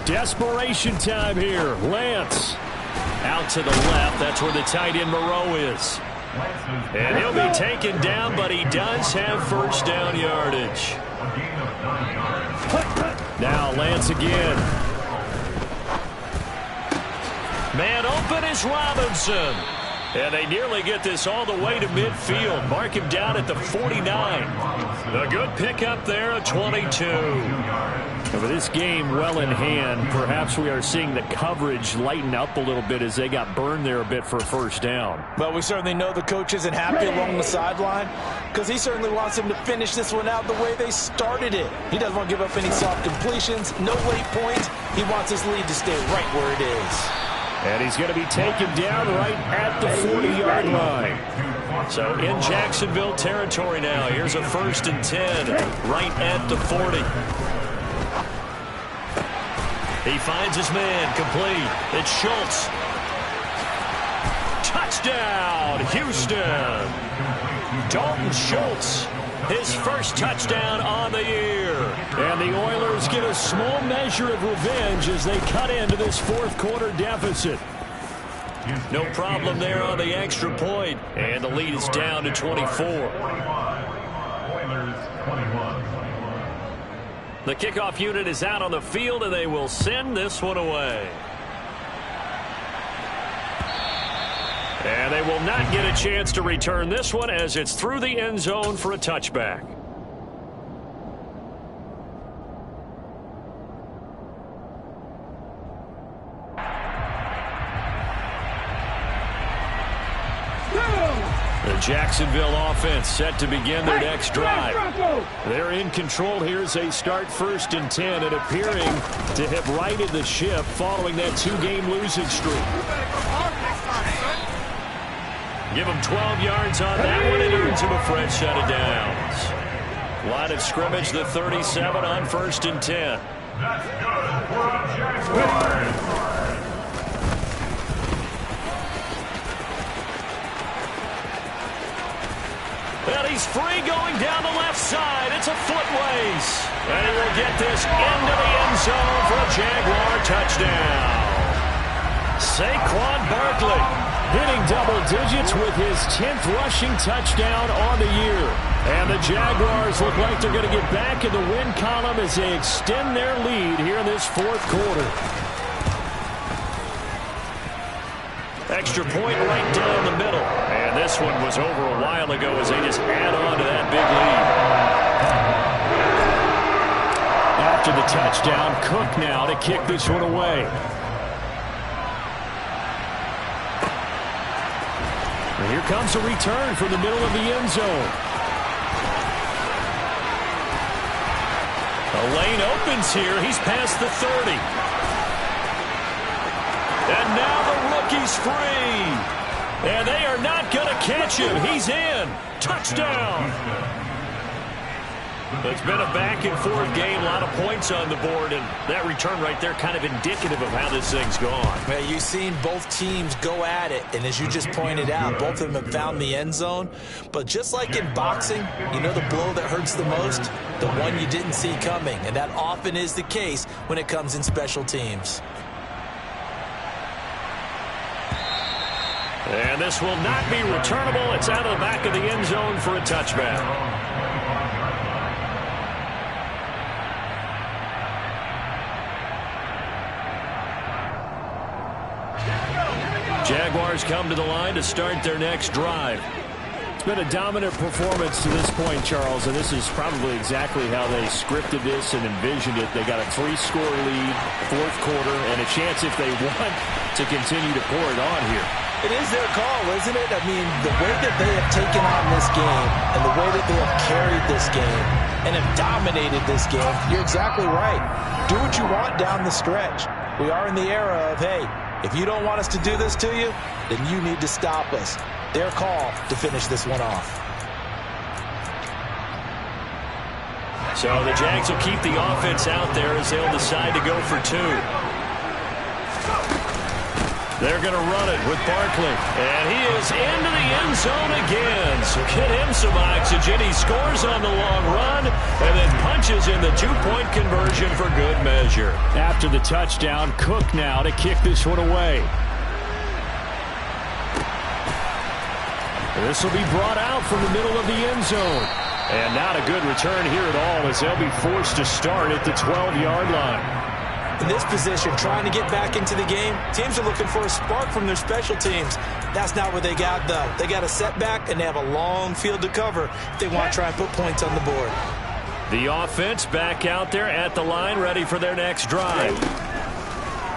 Desperation time here. Lance out to the left. That's where the tight end Moreau is. And he'll be taken down, but he does have first down yardage. Now Lance again. Man open is Robinson. And they nearly get this all the way to midfield. Mark him down at the 49. A good pickup there, a 22. With this game well in hand, perhaps we are seeing the coverage lighten up a little bit as they got burned there a bit for a first down. But we certainly know the coach isn't happy along the sideline because he certainly wants them to finish this one out the way they started it. He doesn't want to give up any soft completions, no late points. He wants his lead to stay right where it is. And he's going to be taken down right at the 40-yard line. So in Jacksonville territory now. Here's a 1st and 10 right at the 40. He finds his man, complete. It's Schultz. Touchdown, Houston. Dalton Schultz, his first touchdown on the year. And the Oilers get a small measure of revenge as they cut into this fourth quarter deficit. No problem there on the extra point. And the lead is down to 24. Oilers 21. The kickoff unit is out on the field, and they will send this one away. And they will not get a chance to return this one as it's through the end zone for a touchback. The Jacksonville offense set to begin their next drive. They're in control here as they start 1st and 10 and appearing to have righted the ship following that 2-game losing streak. Give him 12 yards on that one and earns him a fresh set of downs. Line of scrimmage, the 37 on 1st and 10. That's good for the Jaguars. And he's free going down the left side. It's a foot race. And he will get this into the end zone for a Jaguar touchdown. Saquon Barkley hitting double digits with his 10th rushing touchdown on the year. And the Jaguars look like they're going to get back in the win column as they extend their lead here in this fourth quarter. Extra point right down the middle. And this one was over a while ago as they just add on to that big lead. After the touchdown, Cook now to kick this one away. And here comes a return from the middle of the end zone. The lane opens here. He's past the 30. And now the rookie's free. And they are not going to catch him. He's in. Touchdown. It's been a back-and-forth game, a lot of points on the board, and that return right there kind of indicative of how this thing's gone. Well, you've seen both teams go at it, and as you just pointed out, both of them have found the end zone. But just like in boxing, you know the blow that hurts the most? The one you didn't see coming, and that often is the case when it comes in special teams. And this will not be returnable. It's out of the back of the end zone for a touchback. Jaguars come to the line to start their next drive. It's been a dominant performance to this point, Charles, and this is probably exactly how they scripted this and envisioned it. They got a 3-score lead, fourth quarter, and a chance if they want to continue to pour it on here. It is their call, isn't it? I mean, the way that they have taken on this game and the way that they have carried this game and have dominated this game, you're exactly right. Do what you want down the stretch. We are in the era of, hey, if you don't want us to do this to you, then you need to stop us. Their call to finish this one off. So the Jags will keep the offense out there as they'll decide to go for 2. They're going to run it with Barkley. And he is into the end zone again. So get him some oxygen. He scores on the long run and then punches in the 2-point conversion for good measure. After the touchdown, Cook now to kick this one away. This will be brought out from the middle of the end zone. And not a good return here at all as they'll be forced to start at the 12-yard line. In this position, trying to get back into the game, teams are looking for a spark from their special teams. That's not what they got, though. They got a setback, and they have a long field to cover if they want to try and put points on the board. The offense back out there at the line, ready for their next drive.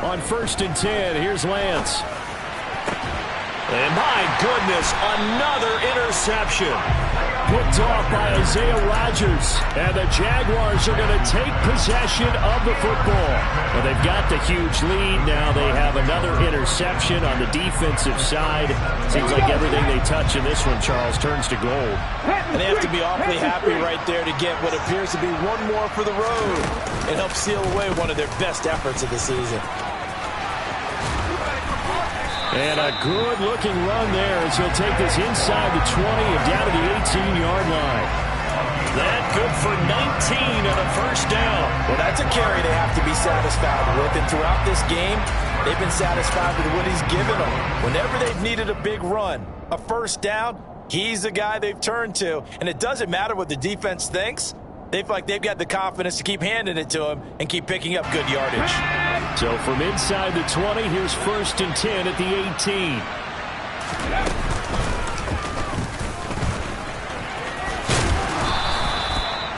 On 1st and 10, here's Lance. And my goodness, another interception. Picked off by Isaiah Rodgers. And the Jaguars are going to take possession of the football. Well, they've got the huge lead. Now they have another interception on the defensive side. Seems like everything they touch in this one, Charles, turns to gold. And they have to be awfully happy right there to get what appears to be one more for the road and help seal away one of their best efforts of the season. And a good-looking run there as he'll take this inside the 20 and down to the 18-yard line. That good for 19 on a first down. Well, that's a carry they have to be satisfied with. And throughout this game, they've been satisfied with what he's given them. Whenever they've needed a big run, a first down, he's the guy they've turned to. And it doesn't matter what the defense thinks. They feel like they've got the confidence to keep handing it to him and keep picking up good yardage. So from inside the 20, here's 1st and 10 at the 18.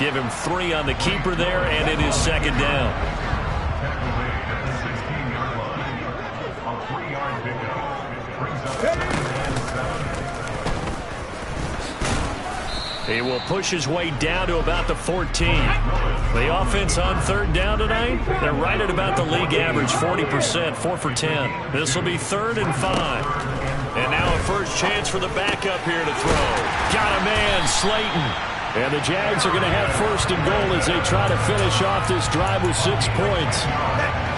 Give him 3 on the keeper there, and it is 2nd down. He will push his way down to about the 14. The offense on 3rd down tonight, they're right at about the league average, 40%, 4 for 10. This will be 3rd and 5. And now a first chance for the backup here to throw. Got a man, Slayton. And the Jags are going to have 1st and goal as they try to finish off this drive with 6 points.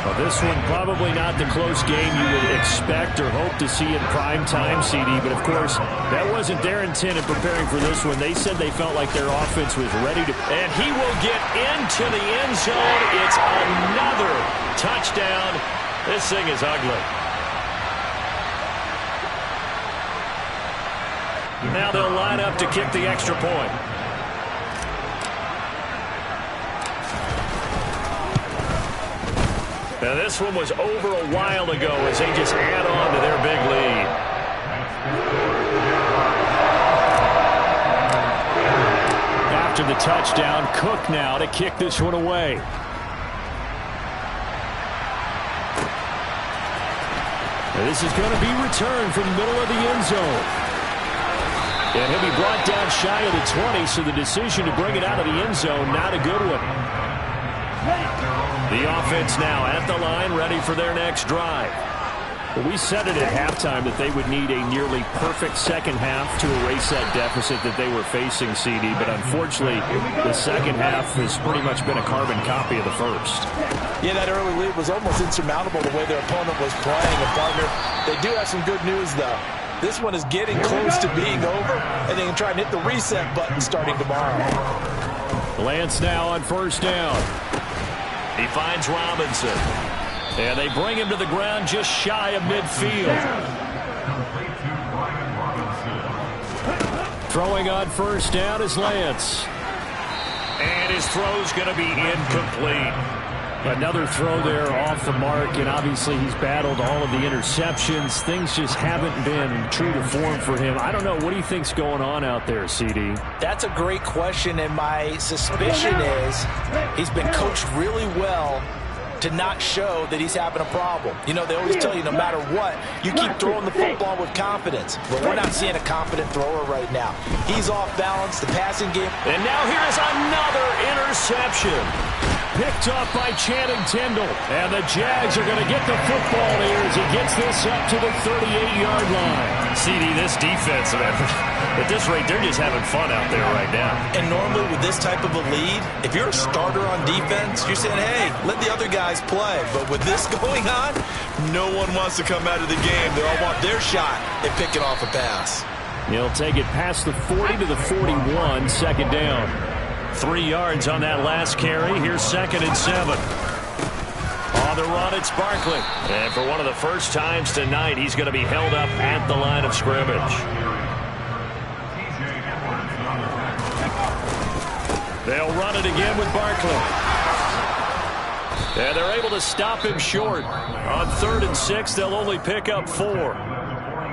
Well, this one probably not the close game you would expect or hope to see in prime time, CD. But, of course, that wasn't their intent in preparing for this one. They said they felt like their offense was ready to. And he will get into the end zone. It's another touchdown. This thing is ugly. Now they'll line up to kick the extra point. Now this one was over a while ago as they just add on to their big lead. After the touchdown, Cook now to kick this one away. Now this is going to be returned from the middle of the end zone. And he'll be brought down shy of the 20, so the decision to bring it out of the end zone, not a good one. The offense now at the line, ready for their next drive. Well, we said it at halftime that they would need a nearly perfect second half to erase that deficit that they were facing, CD. But unfortunately, the second half has pretty much been a carbon copy of the first. Yeah, that early lead was almost insurmountable the way their opponent was playing. And, partner, they do have some good news, though. This one is getting close to being over, and they can try and hit the reset button starting tomorrow. Lance now on first down. He finds Robinson. And they bring him to the ground just shy of midfield. Throwing on first down is Lance. And his throw's going to be incomplete. Another throw there off the mark, and obviously he's battled all of the interceptions. Things just haven't been true to form for him. I don't know. What do you think's going on out there, CD? That's a great question, and my suspicion is he's been coached really well to not show that he's having a problem. You know, they always tell you no matter what, you keep throwing the football with confidence. But we're not seeing a confident thrower right now. He's off balance, the passing game. And now here's another interception. Picked up by Channing Tindall. And the Jags are going to get the football here as he gets this up to the 38-yard line. CD, this defensive effort, at this rate, they're just having fun out there right now. And normally with this type of a lead, if you're a starter on defense, you're saying, hey, let the other guys play. But with this going on, no one wants to come out of the game. They all want their shot at picking off a pass. He'll take it past the 40 to the 41, second down. 3 yards on that last carry. Here's 2nd and 7. On the run, it's Barkley. And for one of the first times tonight, he's going to be held up at the line of scrimmage. They'll run it again with Barkley. And they're able to stop him short. On 3rd and 6, they'll only pick up 4.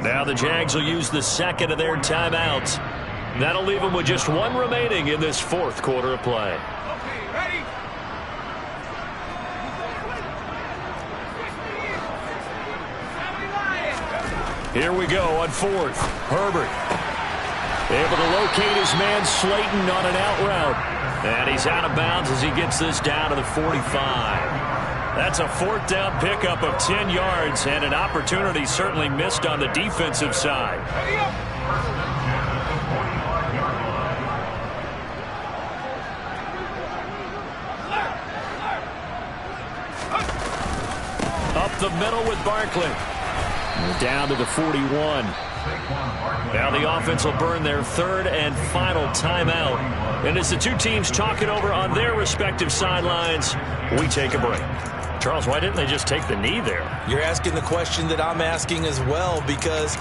Now the Jags will use the second of their timeouts. That'll leave them with just 1 remaining in this 4th quarter of play. Okay, ready? Here we go on 4th. Herbert able to locate his man Slayton on an out route. And he's out of bounds as he gets this down to the 45. That's a 4th down pickup of 10 yards and an opportunity certainly missed on the defensive side. Up the middle with Barkley. Down to the 41. Now the offense will burn their 3rd and final timeout. And as the two teams talk it over on their respective sidelines, we take a break. Charles, why didn't they just take the knee there? You're asking the question that I'm asking as well, because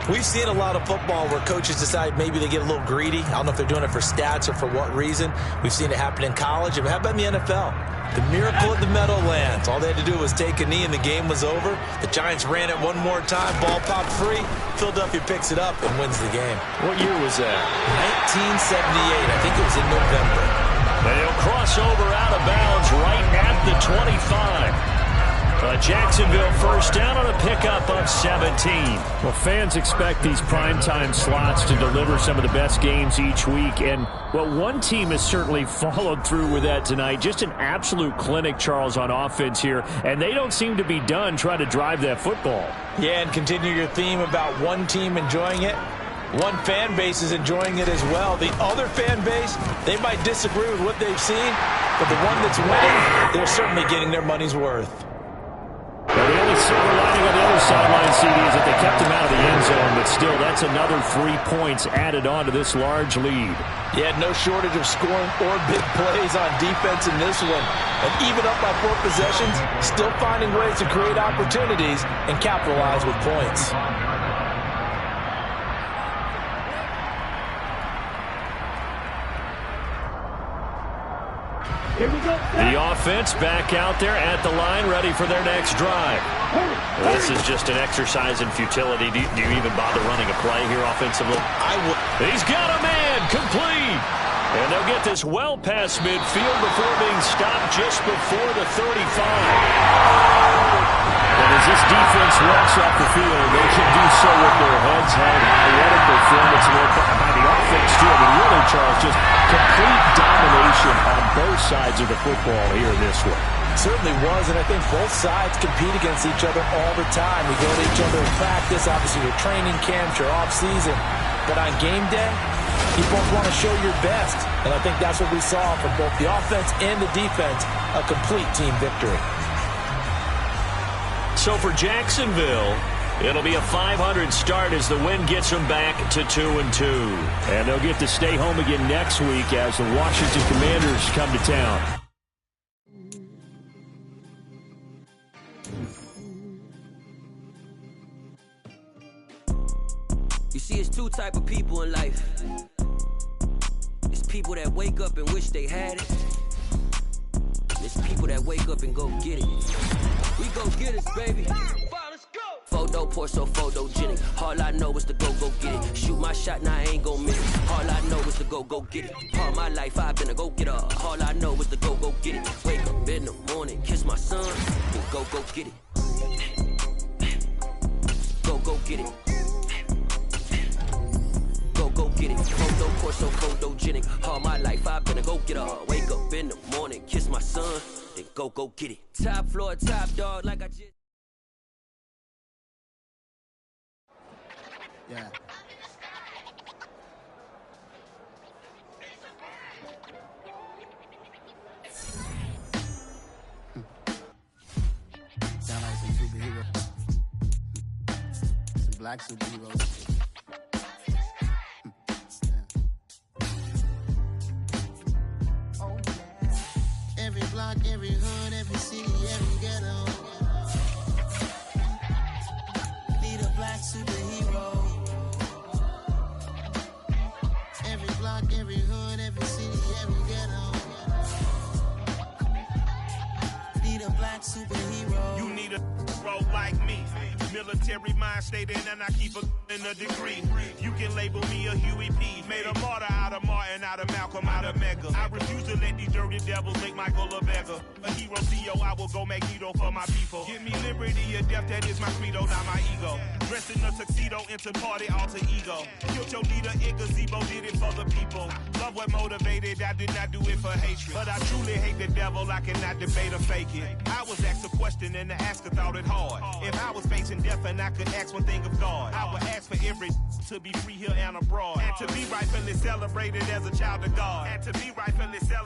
we've seen a lot of football where coaches decide maybe they get a little greedy. I don't know if they're doing it for stats or for what reason. We've seen it happen in college. And how about in the NFL? The miracle of the Meadowlands. All they had to do was take a knee and the game was over. The Giants ran it one more time. Ball popped free. Philadelphia picks it up and wins the game. What year was that? 1978. I think it was in November. They'll cross over out of bounds right at the 25. Jacksonville first down on a pickup of 17. Well, fans expect these primetime slots to deliver some of the best games each week. And, well, one team has certainly followed through with that tonight. Just an absolute clinic, Charles, on offense here. And they don't seem to be done trying to drive that football. Yeah, and continue your theme about one team enjoying it. One fan base is enjoying it as well. The other fan base, they might disagree with what they've seen, but the one that's winning, they're certainly getting their money's worth. Well, the only silver lining on the other sideline, CD, is that they kept him out of the end zone, but still, that's another 3 points added on to this large lead. Yeah, no shortage of scoring or big plays on defense in this one. And even up by 4 possessions, still finding ways to create opportunities and capitalize with points. Here we go. The offense back out there at the line, ready for their next drive. This is just an exercise in futility. Do you even bother running a play here offensively? I would. He's got a man, complete. And they'll get this well past midfield before being stopped just before the 35. And as this defense walks pace off the field. They can do so with their heads held high. What a performance by the offense, too. I mean, really, Charles, just complete domination on both sides of the football here in this one. Certainly was, and I think both sides compete against each other all the time. We go to each other in practice, obviously your training camps, your off-season. But on game day, you both want to show your best. And I think that's what we saw from both the offense and the defense, a complete team victory. So for Jacksonville, it'll be a 500 start as the win gets them back to 2-2. And they'll get to stay home again next week as the Washington Commanders come to town. You see, it's two type of people in life. It's people that wake up and wish they had it. It's people that wake up and go get it. We go get it, baby. Let's go. Photo pour so photogenic. All I know is to go get it. Shoot my shot, now I ain't gon' miss it. All I know is to go get it. All my life I've been a go-getter. All I know is to go get it. Wake up in the morning, kiss my son, and go get it. Go get it. Go get it. Photo pour so photogenic. All my life I've been a go-getter. Wake up in the morning, kiss my son, then go get it. Top floor, top dog, like I just... Yeah. Sound like some superheroes. Some black superheroes. Every block, every hood, every city, every ghetto. Need a black superhero. Every block, every hood, every city, every ghetto. Need a black superhero. You need a bro like me. Military mind stated, and I keep a degree. You can label me a Huey P. Made a martyr out of Martin, out of Malcolm, out of Mega. I refuse to let these dirty devils make Michael a beggar. A hero CEO, I will go Magneto for my people. Give me liberty or death, that is my credo, not my ego. Dressed in a tuxedo, into party, alter ego. Killed your leader, in gazebo, did it for the people. Love what motivated, I did not do it for hatred. But I truly hate the devil, I cannot debate or fake it. I was asked a question and the asker thought it hard. If I was facing death and I could ask one thing of God, I would ask for every to be free here and abroad. And to be rightfully celebrated as a child of God. And to be rightfully celebrated.